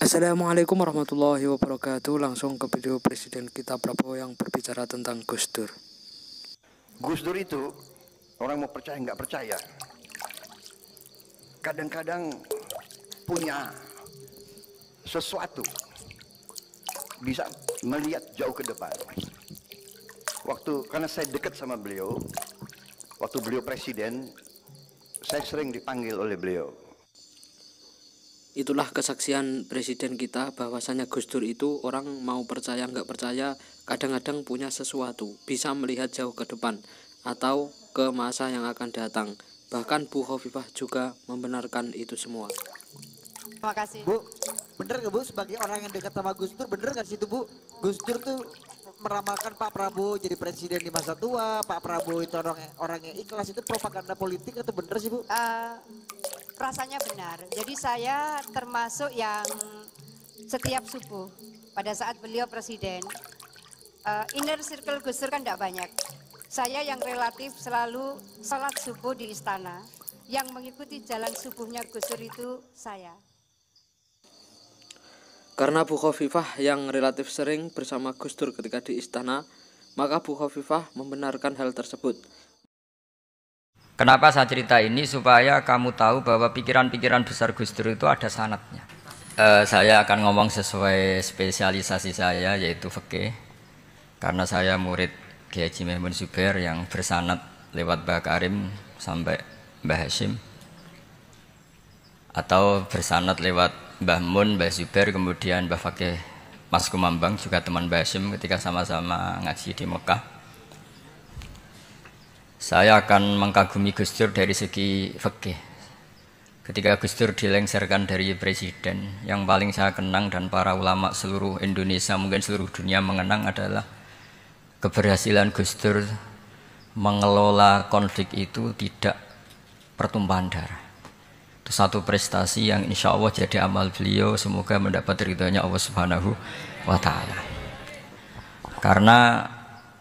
Assalamualaikum warahmatullahi wabarakatuh. Langsung ke video Presiden kita Prabowo yang berbicara tentang Gus Dur. Gus Dur itu orang mau percaya nggak percaya, kadang-kadang punya sesuatu, bisa melihat jauh ke depan. Karena saya dekat sama beliau, waktu beliau presiden, saya sering dipanggil oleh beliau. Itulah kesaksian Presiden kita bahwasanya Gus Dur itu orang mau percaya nggak percaya kadang-kadang punya sesuatu, bisa melihat jauh ke depan atau ke masa yang akan datang. Bahkan Bu Khofifah juga membenarkan itu semua. Terima kasih. Bu, bener nggak Bu sebagai orang yang dekat sama Gus Dur, bener nggak situ Bu? Gus Dur tuh meramalkan Pak Prabowo jadi presiden di masa tua, Pak Prabowo itu orang yang ikhlas, itu propaganda politik atau bener sih Bu? Rasanya benar. Jadi saya termasuk yang setiap subuh pada saat beliau presiden, inner circle Gus Dur kan tidak banyak. Saya yang relatif selalu sholat subuh di istana, yang mengikuti jalan subuhnya Gus Dur itu saya. Karena Bu Khofifah yang relatif sering bersama Gus Dur ketika di istana, maka Bu Khofifah membenarkan hal tersebut. Kenapa saya cerita ini? Supaya kamu tahu bahwa pikiran-pikiran besar Gus Dur itu ada sanadnya. Saya akan ngomong sesuai spesialisasi saya, yaitu fikih. Karena saya murid Kiai Haji Maimun Zubair yang bersanad lewat Mbah Karim sampai Mbah Hashim, atau bersanad lewat Mbah Mun, Mbah Zubair, kemudian Mbah Fakih Mas Kumambang, juga teman Mbah Hashim ketika sama-sama ngaji di Mekah. Saya akan mengkagumi Gus Dur dari segi fikih. Ketika Gus Dur dilengsarkan dari presiden, yang paling saya kenang dan para ulama seluruh Indonesia, mungkin seluruh dunia mengenang adalah keberhasilan Gus Dur mengelola konflik itu tidak pertumpahan darah. Itu satu prestasi yang insya Allah jadi amal beliau, semoga mendapat ridhonya Allah Subhanahu wa Ta'ala. Karena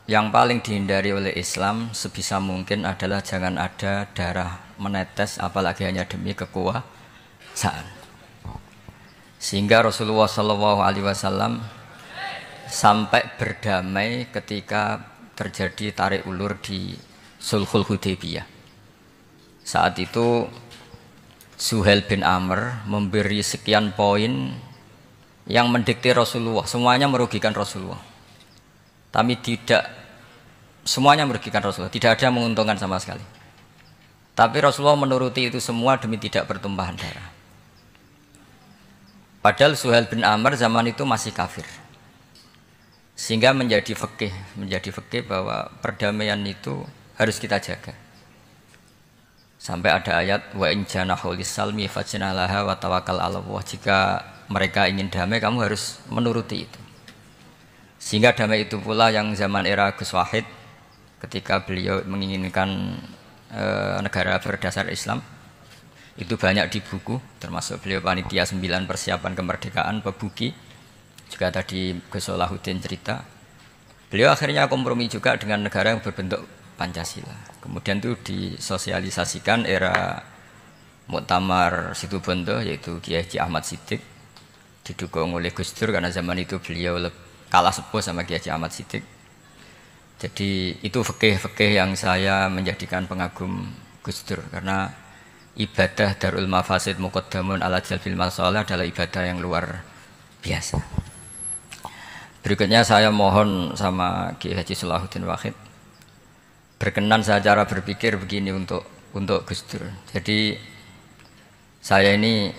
yang paling dihindari oleh Islam sebisa mungkin adalah jangan ada darah menetes, apalagi hanya demi kekuasaan. Sehingga Rasulullah SAW sampai berdamai ketika terjadi tarik ulur di Sulhul Hudaybiyah. Saat itu Suhail bin Amr memberi sekian poin yang mendikte Rasulullah, semuanya merugikan Rasulullah. Tapi tidak semuanya merugikan Rasulullah, tidak ada yang menguntungkan sama sekali. Tapi Rasulullah menuruti itu semua demi tidak pertumpahan darah. Padahal Suhail bin Amr zaman itu masih kafir. Sehingga menjadi fikih bahwa perdamaian itu harus kita jaga. Sampai ada ayat wa in janahu lis-salmi fajnalaha wa tawakkal 'ala Allah. Jika mereka ingin damai, kamu harus menuruti itu. Sehingga damai itu pula yang zaman era Gus Wahid, ketika beliau menginginkan negara berdasar Islam, itu banyak di buku, termasuk beliau panitia 9 persiapan kemerdekaan Pebuki, juga tadi Gus Solahuddin cerita. Beliau akhirnya kompromi juga dengan negara yang berbentuk Pancasila. Kemudian itu disosialisasikan era Muktamar Situbondo, yaitu Kiai Haji Ahmad Siddiq, didukung oleh Gus Dur karena zaman itu beliau kalah sepuh sama Kiai Haji Ahmad Siddiq. Jadi itu fikih yang saya menjadikan pengagum Gus Dur, karena ibadah Darul Mafasid Muqaddamun ala Jalbil Masalah adalah ibadah yang luar biasa. Berikutnya saya mohon sama Kiai Haji Solahuddin Wahid berkenan saya cara berpikir begini untuk Gus Dur. Jadi saya ini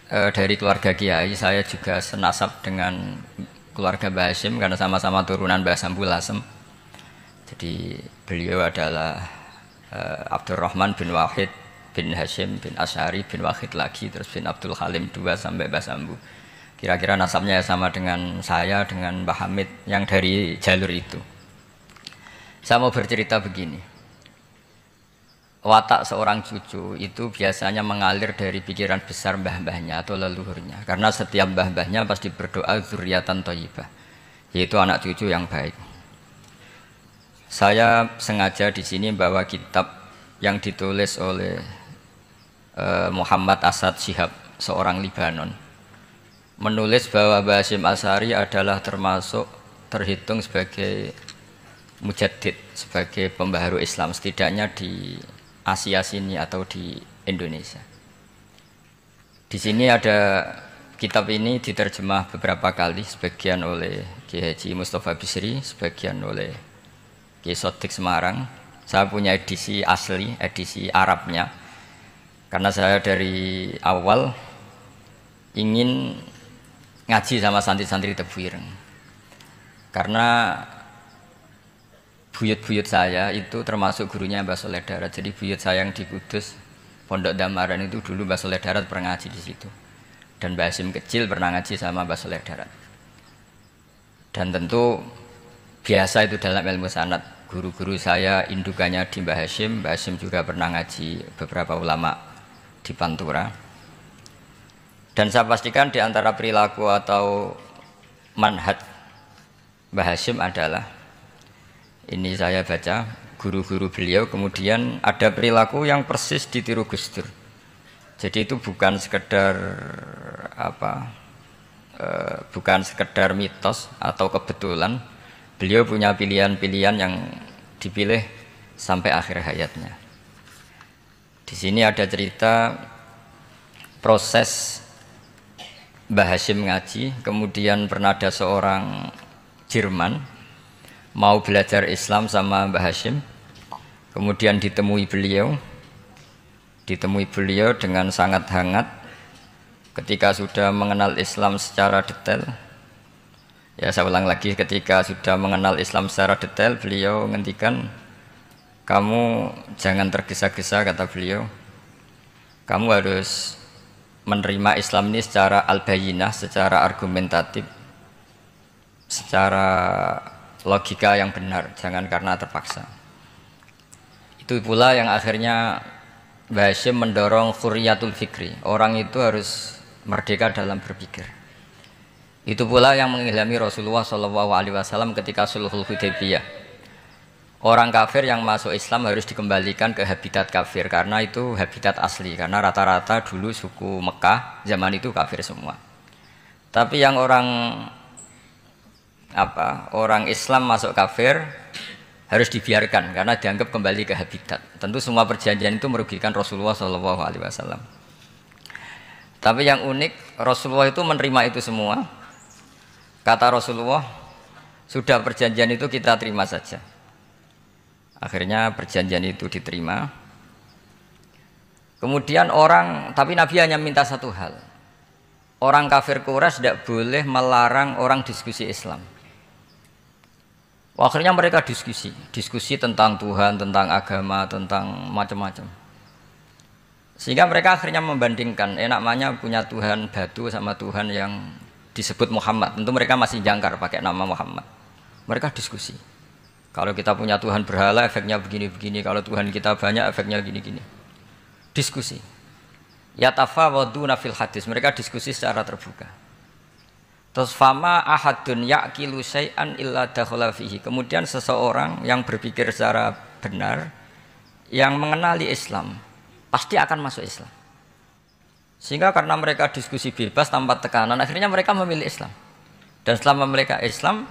dari keluarga Kiai, saya juga senasab dengan keluarga Mbah Hashim karena sama-sama turunan Mbah Sambul Lasem. Jadi beliau adalah Abdurrahman bin Wahid bin Hashim bin Asy'ari bin Wahid lagi, terus bin Abdul Halim 2 sampai Mbah Sambu. Kira-kira nasabnya sama dengan saya, dengan Mbah Hamid yang dari jalur itu. Saya mau bercerita begini. Watak seorang cucu itu biasanya mengalir dari pikiran besar mbah-mbahnya atau leluhurnya. Karena setiap mbah-mbahnya pasti berdoa dzurriatan thayyibah, yaitu anak cucu yang baik. Saya sengaja di sini bawa kitab yang ditulis oleh Muhammad Asad Shihab, seorang Libanon. menulis bahwa Mbah Hasyim Asy'ari adalah terhitung sebagai mujaddid, sebagai pembaharu Islam setidaknya di Asia sini atau di Indonesia. Di sini ada kitab ini diterjemah beberapa kali, sebagian oleh Kiai Haji Mustafa Bisri, sebagian oleh Kiai Sodik Semarang. Saya punya edisi asli, edisi Arabnya, karena saya dari awal ingin ngaji sama santri-santri Tebu Ireng. Karena buyut-buyut saya itu termasuk gurunya Mbah Soleh Darat. Jadi buyut saya yang di Kudus, Pondok Damaran itu dulu Mbah Soleh Darat pernah ngaji di situ. Dan Mbah Hasyim kecil pernah ngaji sama Mbah Soleh Darat. Dan tentu biasa itu dalam ilmu sanad. Guru-guru saya indukannya di Mbah Hasyim juga pernah ngaji beberapa ulama di Pantura. Dan saya pastikan di antara perilaku atau manhaj Mbah Hasyim adalah, ini saya baca guru-guru beliau, kemudian ada perilaku yang persis ditiru Gus Dur. Jadi itu bukan sekedar bukan sekedar mitos atau kebetulan. Beliau punya pilihan-pilihan yang dipilih sampai akhir hayatnya. Di sini ada cerita proses Mbah Hasyim ngaji, kemudian pernah ada seorang Jerman mau belajar Islam sama Mbah Hasyim, kemudian ditemui beliau dengan sangat hangat. Ketika sudah mengenal Islam secara detail, ya saya ulang lagi, ketika sudah mengenal Islam secara detail, beliau ngendikan, kamu jangan tergesa-gesa, kata beliau, kamu harus menerima Islam ini secara al-bayyinah, secara argumentatif, secara logika yang benar, jangan karena terpaksa. Itu pula yang akhirnya Mbah Hasyim mendorong khuriyatul fikri, orang itu harus merdeka dalam berpikir. Itu pula yang mengilhami Rasulullah SAW ketika Sulhul Hudaybiyah. Orang kafir yang masuk Islam harus dikembalikan ke habitat kafir, karena itu habitat asli, karena rata-rata dulu suku Mekah zaman itu kafir semua. Tapi yang orang Islam masuk kafir harus dibiarkan karena dianggap kembali ke habitat. Tentu semua perjanjian itu merugikan Rasulullah SAW. Tapi yang unik, Rasulullah itu menerima itu semua. Kata Rasulullah, sudah perjanjian itu kita terima saja. Akhirnya perjanjian itu diterima. Kemudian tapi Nabi hanya minta satu hal. Orang kafir Quraisy tidak boleh melarang orang diskusi Islam. Akhirnya mereka diskusi tentang Tuhan, tentang agama, tentang macam-macam. Sehingga mereka akhirnya membandingkan, enaknya punya Tuhan batu sama Tuhan yang disebut Muhammad. Tentu mereka masih jangkar pakai nama Muhammad. Mereka diskusi. Kalau kita punya Tuhan berhala, efeknya begini-begini. Kalau Tuhan kita banyak, efeknya gini-gini. Diskusi. Yatafawaduna fil hadis. Mereka diskusi secara terbuka. Terus fama ahadun yaqilu syai'an illa dakhala fihi. Kemudian seseorang yang berpikir secara benar, yang mengenali Islam, pasti akan masuk Islam. Sehingga karena mereka diskusi bebas tanpa tekanan, akhirnya mereka memilih Islam. Dan selama mereka Islam,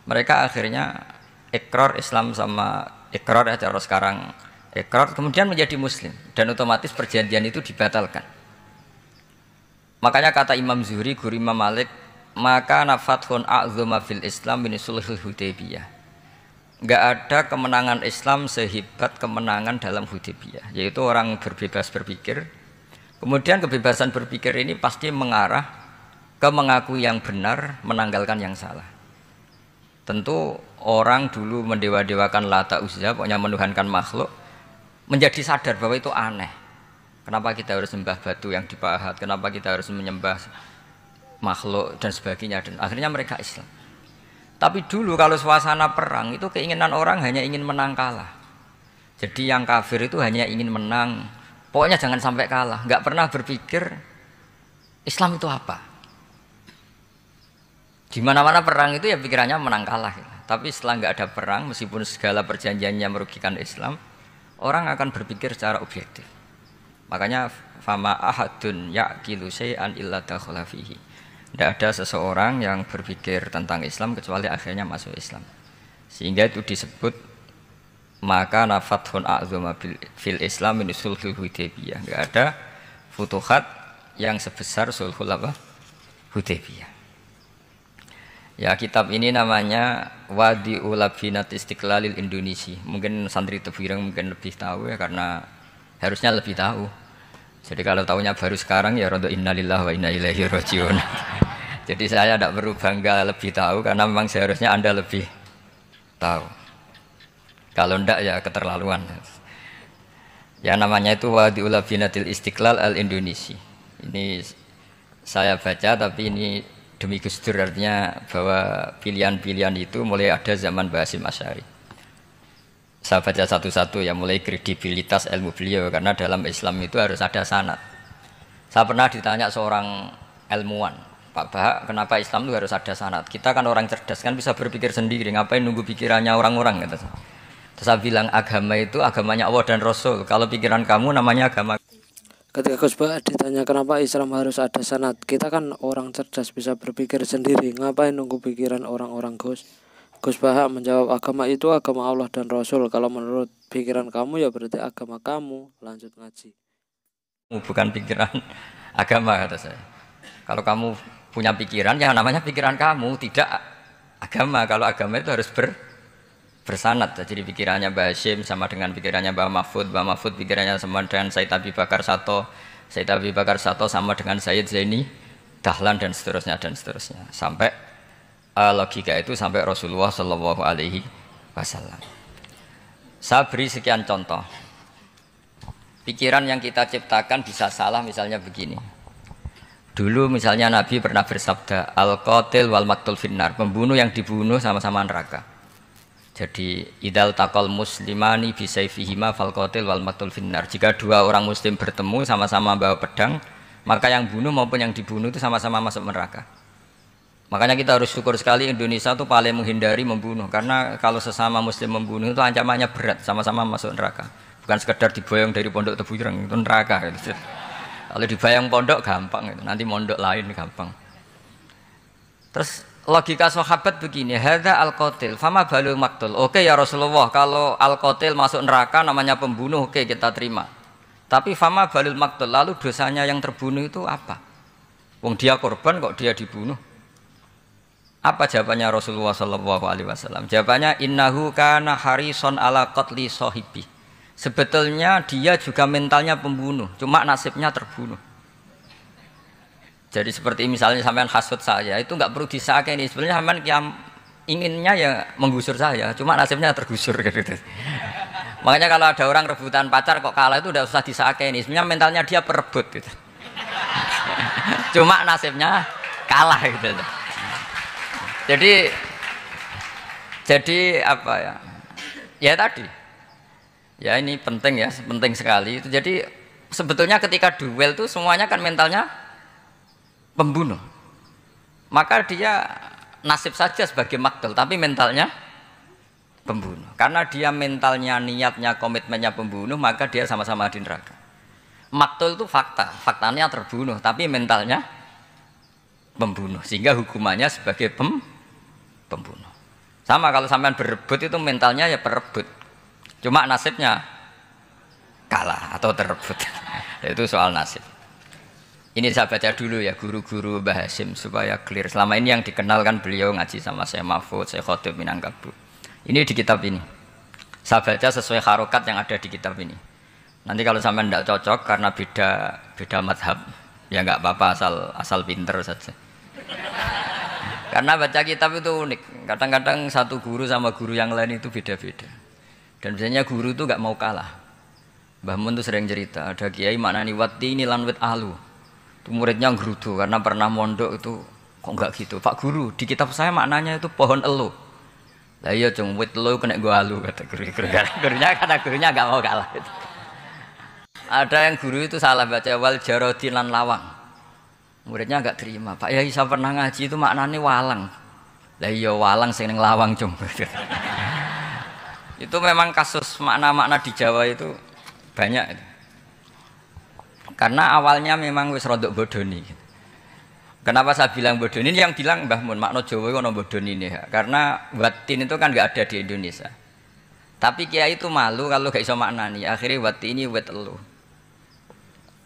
mereka akhirnya ikrar Islam sama ikrar ya cara sekarang ikrar, kemudian menjadi Muslim, dan otomatis perjanjian itu dibatalkan. Makanya kata Imam Zuhri, guru Imam Malik, maka nafathun a'zuma fil Islam min sulhul Hudaybiyah. Enggak ada kemenangan Islam sehebat kemenangan dalam Hudaybiyah, yaitu orang berbebas berpikir. Kemudian kebebasan berpikir ini pasti mengarah ke mengakui yang benar, menanggalkan yang salah. Tentu orang dulu mendewa-dewakan Lata Uzza, pokoknya menuhankan makhluk, menjadi sadar bahwa itu aneh. Kenapa kita harus sembah batu yang dipahat? Kenapa kita harus menyembah makhluk dan sebagainya? Dan akhirnya mereka Islam. Tapi dulu kalau suasana perang itu keinginan orang hanya ingin menang kalah. Jadi yang kafir itu hanya ingin menang, pokoknya jangan sampai kalah. Nggak pernah berpikir Islam itu apa. Di mana-mana perang itu ya pikirannya menang kalah. Tapi setelah nggak ada perang, meskipun segala perjanjiannya merugikan Islam, orang akan berpikir secara objektif. Makanya fama ahadun yaqilu syai'an illa dakhala fihi. Tidak ada seseorang yang berpikir tentang Islam kecuali akhirnya masuk Islam. Sehingga itu disebut maka nafathun a'zama fil Islam min sulhul Hudaybiyah. Enggak ada futuhat yang sebesar sulhul apa? Hudaybiyah. Ya, kitab ini namanya Wadi'ul Labinat Istiqlalil Indonesia. Mungkin santri Tebireng mungkin lebih tahu ya, karena harusnya lebih tahu. Jadi kalau tahunya baru sekarang ya rodo innalillahi wa inna ilaihi rajiun. Jadi saya tidak perlu bangga lebih tahu karena memang seharusnya Anda lebih tahu. Kalau tidak ya keterlaluan. Ya namanya itu Wadi'ul Labinatil Istiqlal al-Indonesia. Ini saya baca tapi ini demi Gus Dur, artinya bahwa pilihan-pilihan itu mulai ada zaman Mbah Hasyim Asy'ari. Saya baca satu-satu ya, mulai kredibilitas ilmu beliau karena dalam Islam itu harus ada sanad. Saya pernah ditanya seorang ilmuwan, Pak Bahak, kenapa Islam itu harus ada sanad? Kita kan orang cerdas, kan bisa berpikir sendiri, ngapain nunggu pikirannya orang-orang? Gitu. Terus saya bilang agama itu agamanya Allah dan Rasul. Kalau pikiran kamu namanya agama. Ketika Gus Bahak ditanya kenapa Islam harus ada sanad, kita kan orang cerdas bisa berpikir sendiri, ngapain nunggu pikiran orang-orang Gus? Gus Bahak menjawab agama itu agama Allah dan Rasul. Kalau menurut pikiran kamu ya berarti agama kamu. Lanjut ngaji. Bukan pikiran agama kata saya. Kalau kamu punya pikiran, ya namanya pikiran kamu, tidak agama. Kalau agama itu harus bersanad. Jadi pikirannya Mbah Hasyim sama dengan pikirannya Mbah Mahfud pikirannya sama dengan Said Abi Bakar Sato sama dengan Said Zaini Dahlan dan seterusnya sampai logika itu sampai Rasulullah Shallallahu Alaihi Wasallam. Saya beri sekian contoh. Pikiran yang kita ciptakan bisa salah, misalnya begini. Dulu misalnya Nabi pernah bersabda al-qatil wal maqtul finnar, pembunuh yang dibunuh sama-sama neraka. Jadi idal taqal muslimani bisayfihima fal qatil wal maqtul finnar. Jika dua orang muslim bertemu sama-sama bawa pedang, maka yang bunuh maupun yang dibunuh itu sama-sama masuk neraka. Makanya kita harus syukur sekali Indonesia itu paling menghindari membunuh, karena kalau sesama muslim membunuh itu ancamannya berat, sama-sama masuk neraka. Bukan sekedar diboyong dari pondok Tebireng, itu neraka gitu. Kalau dibayang pondok gampang itu, nanti mondok lain gampang. Terus logika sahabat begini, hadza al-qatil fama balul maqtul. Oke ya Rasulullah, kalau al-qatil masuk neraka namanya pembunuh, oke kita terima. Tapi fama balul maqtul, lalu dosanya yang terbunuh itu apa? Wong dia korban kok dia dibunuh. Apa jawabannya Rasulullah sallallahu alaihi wasallam? Jawabannya innahu kana harison ala qatli sahibi. Sebetulnya dia juga mentalnya pembunuh, cuma nasibnya terbunuh. Jadi seperti misalnya sampean hasut saya, itu nggak perlu disakeni. Sebenarnya sampean inginnya ya menggusur saya, cuma nasibnya tergusur gitu. Makanya kalau ada orang rebutan pacar kok kalah itu udah usah disakeni. Sebenarnya mentalnya dia perebut gitu. Cuma nasibnya kalah gitu. Jadi apa ya? Ya tadi. Ya ini penting ya, penting sekali. Itu jadi sebetulnya ketika duel itu semuanya kan mentalnya pembunuh. Maka dia nasib saja sebagai maktul, tapi mentalnya pembunuh. Karena dia mentalnya, niatnya, komitmennya pembunuh, maka dia sama-sama di neraka. Maktul itu fakta, faktanya terbunuh, tapi mentalnya pembunuh, sehingga hukumannya sebagai pembunuh. Sama kalau sampean berebut itu mentalnya ya perebut. Cuma nasibnya kalah atau terebut. Itu soal nasib. Ini saya baca dulu ya guru-guru Mbah Hasyim supaya clear. Selama ini yang dikenalkan beliau ngaji sama saya Mahfud, saya Khotib Minangkabau. Ini di kitab ini. Saya baca sesuai harokat yang ada di kitab ini. Nanti kalau sampai tidak cocok karena beda madhab, ya nggak apa-apa, asal pinter saja. Karena baca kitab itu unik. Kadang-kadang satu guru sama guru yang lain itu beda-beda. Dan biasanya guru itu nggak mau kalah. Mbah Mun tuh sering cerita, ada kiai maknani wati ini lan wit alu. Itu muridnya gerudu karena pernah mondok itu kok nggak gitu. Pak guru, di kitab saya maknanya itu pohon elu. Lah iya cung wit elu kena gua alu kata gurunya karena gurunya nggak mau kalah. Gitu. Ada yang guru itu salah baca wal jarodin lan lawang. Muridnya nggak terima. Pak Yai saya pernah ngaji itu maknanya walang. Lah iya walang sing ning lawang cung. Itu memang kasus makna-makna di Jawa itu banyak. Karena awalnya memang wis rodok bodoni. Kenapa saya bilang bodoh ini? Yang bilang Mbah Mun, makna Jawa itu bodoh ini. Karena watin itu kan nggak ada di Indonesia. Tapi kiai itu malu kalau gak iso maknani. Akhirnya wati ini wet elu.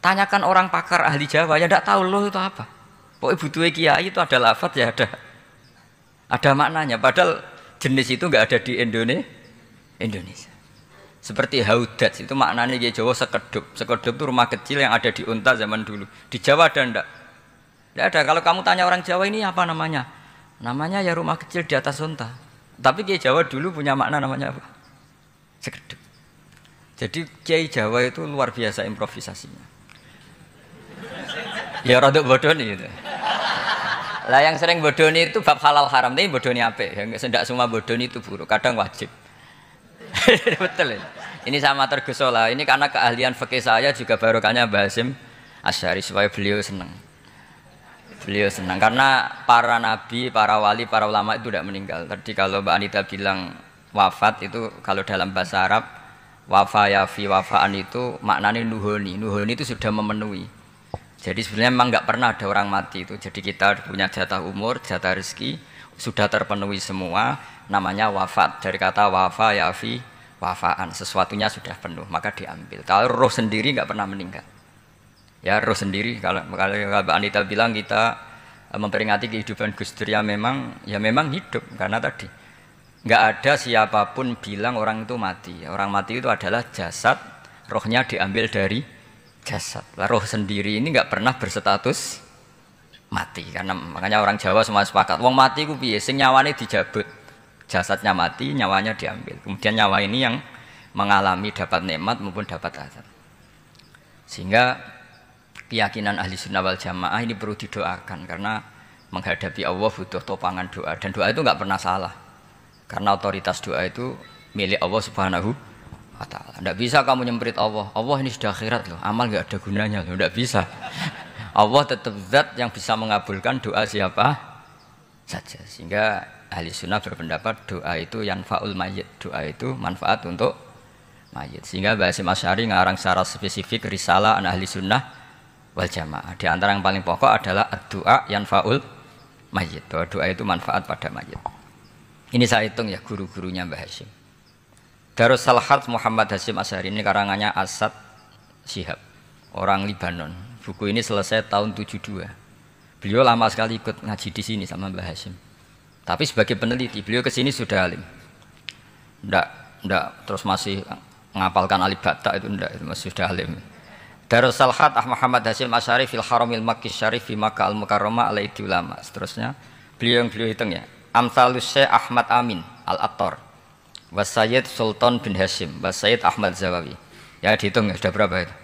Tanyakan orang pakar ahli Jawa, ya tidak tahu loh itu apa. Pokoknya butuhnya kiai itu ada lafaz ya ada maknanya. Padahal jenis itu nggak ada di Indonesia. Seperti haudat itu maknanya kiai Jawa sekedup. Sekedup itu rumah kecil yang ada di unta zaman dulu. Di Jawa ada enggak? Tidak ada. Kalau kamu tanya orang Jawa ini apa namanya? Namanya ya rumah kecil di atas unta. Tapi kiai Jawa dulu punya makna namanya apa? Sekedup. Jadi kiai Jawa itu luar biasa improvisasinya. Ya rada bodoh nih gitu. Lah yang sering bodoh nih itu bab halal haram, tapi bodoh nih apa? Yang tidak semua bodoh nih itu buruk, kadang wajib. Betul. Ini sama tergesola. Ini karena keahlian fikih saya juga barokahnya Mbah Hasyim Asy'ari supaya beliau senang. Beliau senang karena para nabi, para wali, para ulama itu tidak meninggal. Tadi kalau Mbak Anita bilang wafat itu kalau dalam bahasa Arab wafa yafi wafaan itu maknanya nuhoni. Nuhoni itu sudah memenuhi. Jadi sebenarnya memang nggak pernah ada orang mati itu. Jadi kita punya jatah umur, jatah rezeki sudah terpenuhi semua. Namanya wafat dari kata wafa yafi wafaan. Sesuatunya sudah penuh maka diambil. Kalau roh sendiri nggak pernah meninggal. Ya roh sendiri kalau Mbak Anita bilang kita memperingati kehidupan Gus Dur ya memang hidup karena tadi nggak ada siapapun bilang orang itu mati. Orang mati itu adalah jasad, rohnya diambil dari jasad. Roh sendiri ini nggak pernah berstatus mati karena makanya orang Jawa semua sepakat. Wong mati ku piye? Sing nyawane dijabut, jasadnya mati, nyawanya diambil. Kemudian nyawa ini yang mengalami dapat nikmat maupun dapat azab. Sehingga keyakinan ahli sunnah wal jamaah ini perlu didoakan karena menghadapi Allah butuh topangan doa dan doa itu nggak pernah salah karena otoritas doa itu milik Allah Subhanahu wa ta'ala. Tidak bisa kamu nyemprit Allah ini sudah akhirat loh, amal nggak ada gunanya loh, tidak bisa. Allah tetap zat yang bisa mengabulkan doa siapa saja. Sehingga ahli sunnah berpendapat doa itu yanfa'ul mayyit, doa itu manfaat untuk mayit. Sehingga Mbah Hasyim Asy'ari ngarang secara spesifik risalah an ahli sunnah wal jamaah. Di antara yang paling pokok adalah doa yanfa'ul mayyit, bahwa doa itu manfaat pada mayit. Ini saya hitung ya guru-gurunya Mbah Hasyim. Darus Salhat Muhammad Hasyim Asy'ari ini karangannya Asad Syihab, orang Libanon. Buku ini selesai tahun 72. Beliau lama sekali ikut ngaji di sini sama Mbah Hasyim. Tapi sebagai peneliti, beliau ke sini sudah alim. Ndak terus masih ngapalkan alif bata itu ndak, itu masih sudah alim. Darus Salhat Muhammad Hasyim Asy'ari fil Haramil Makki Syarif fi Makkah Al Mukarramah alaihi ulama. Seterusnya beliau hitung ya. Amsalus Syekh Ahmad Amin Al-Attar wa Sayyid Sultan bin Hasyim wa Sayyid Ahmad Zawawi. Ya dihitung ya sudah berapa itu.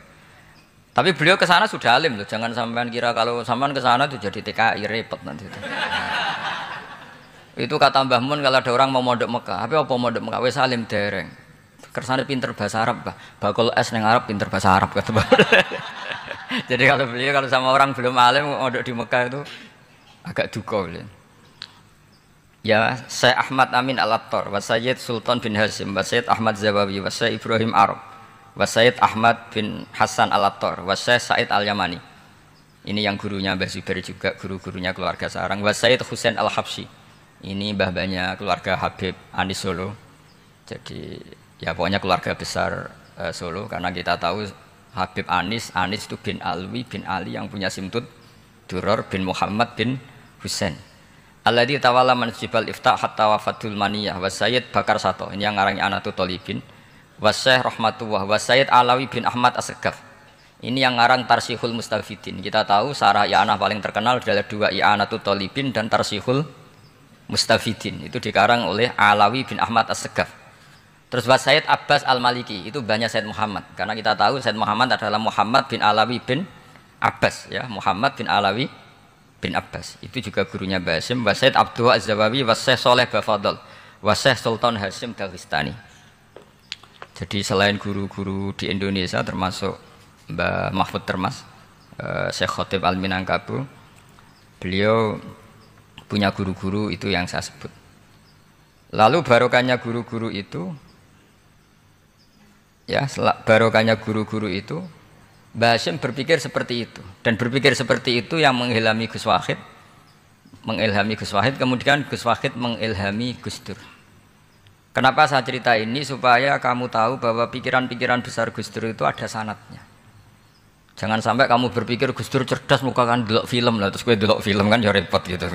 Tapi beliau ke sana sudah alim loh. Jangan sampean kira kalau sampean ke sana itu jadi TKI repot nanti itu. Itu kata Mbah Mun kalau ada orang mau mondok Mekah. Apa mondok Mekah wis alim dereng. Kersane pinter bahasa Arab, bakul es neng Arab pinter bahasa Arab kata Mbah. Jadi kalau beliau kalau sama orang belum alim mondok di Mekah itu agak duka beliau. Ya, Syekh Ahmad Amin Al-Attar, wa Sayyid Sultan bin Hasyim, wa Sayyid Ahmad Zawawi, wa Syekh Ibrahim Arab, wa Sayyid Ahmad bin Hasan Al-Attar, wa Syekh Said Al-Yamani. Ini yang gurunya Mbah Zubair juga, guru-gurunya keluarga sarang. Wa Sayyid Husain Al-Habsyi. Ini mbah-mbahnya keluarga Habib Anis Solo. Jadi ya pokoknya keluarga besar Solo karena kita tahu Habib Anis itu bin Alwi bin Ali yang punya simtud Duror bin Muhammad bin Husain. Alladzi tawalla mansibal iftah hatta wafatul maniyah wa Sayyid Bakar Sato. Ini yang ngarangnya Anatu Tolibin. Wa Syekh Rahmatullah wa Sayyid Alawi bin Ahmad As-Segaf. Ini yang ngarang Tarsihul Mustafidin. Kita tahu sarah i'anah paling terkenal adalah dua i'anatu Tolibin dan Tarsihul Mustafidin. Itu dikarang oleh Alawi bin Ahmad As-Segaf. Terus wa Sayyid Abbas Al-Maliki. Itu banyak Sayyid Muhammad. Karena kita tahu Sayyid Muhammad adalah Muhammad bin Alawi bin Abbas, ya, Muhammad bin Alawi bin Abbas. Itu juga gurunya Mbah Hasyim. Wa Sayyid Abdul Az-Zawawi wa Syekh Saleh Bafadl wa Syekh Sultan Hasyim Dagestani. Jadi selain guru-guru di Indonesia termasuk Mbah Mahfud Termas, Syekh Khotib Al-Minangkabu, beliau punya guru-guru itu yang saya sebut. Lalu barokahnya guru-guru itu, ya barokahnya guru-guru itu, Mbah Hasyim berpikir seperti itu. Dan berpikir seperti itu yang mengilhami Gus Wahid, kemudian Gus Wahid mengilhami Gus Dur. Kenapa saya cerita ini? Supaya kamu tahu bahwa pikiran-pikiran besar Gus Dur itu ada sanadnya. Jangan sampai kamu berpikir Gus Dur cerdas, muka kan delok film lah, terus gue delok film kan ya repot gitu.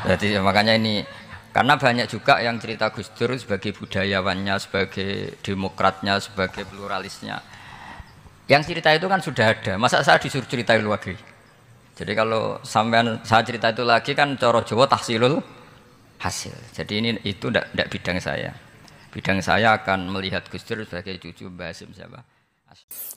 Jadi makanya ini, karena banyak juga yang cerita Gus Dur sebagai budayawannya, sebagai demokratnya, sebagai pluralisnya. Yang cerita itu kan sudah ada, masa saya disuruh ceritain lagi? Jadi kalau sampean saya cerita itu lagi kan coro Jawa tahsilul hasil. Jadi ini itu tidak bidang saya. Bidang saya akan melihat Gus Dur sebagai cucu Mbah Hasyim siapa?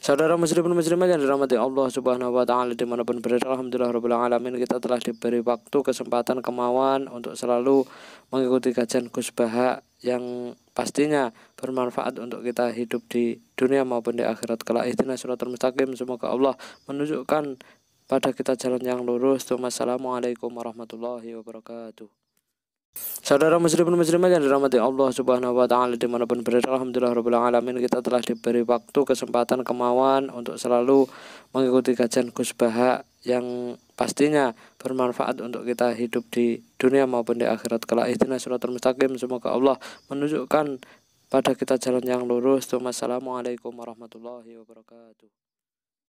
Saudara muslimin muslimat yang dirahmati Allah Subhanahu wa taala dimanapun berada, alhamdulillahirabbil alamin, kita telah diberi waktu, kesempatan, kemauan untuk selalu mengikuti kajian Gus Baha yang pastinya bermanfaat untuk kita hidup di dunia maupun di akhirat kelak. Ihdinas shiratal mustaqim, semoga Allah menunjukkan pada kita jalan yang lurus. Wassalamualaikum warahmatullahi wabarakatuh. Saudara muslimin muslimat yang dirahmati Allah Subhanahu wa taala dimanapun berada, alhamdulillahirabbil alamin, kita telah diberi waktu, kesempatan, kemauan untuk selalu mengikuti kajian Gus Baha yang pastinya bermanfaat untuk kita hidup di dunia maupun di akhirat kelak. Ihdinas shiratal mustaqim, semoga Allah menunjukkan pada kita jalan yang lurus. Wassalamualaikum warahmatullahi wabarakatuh.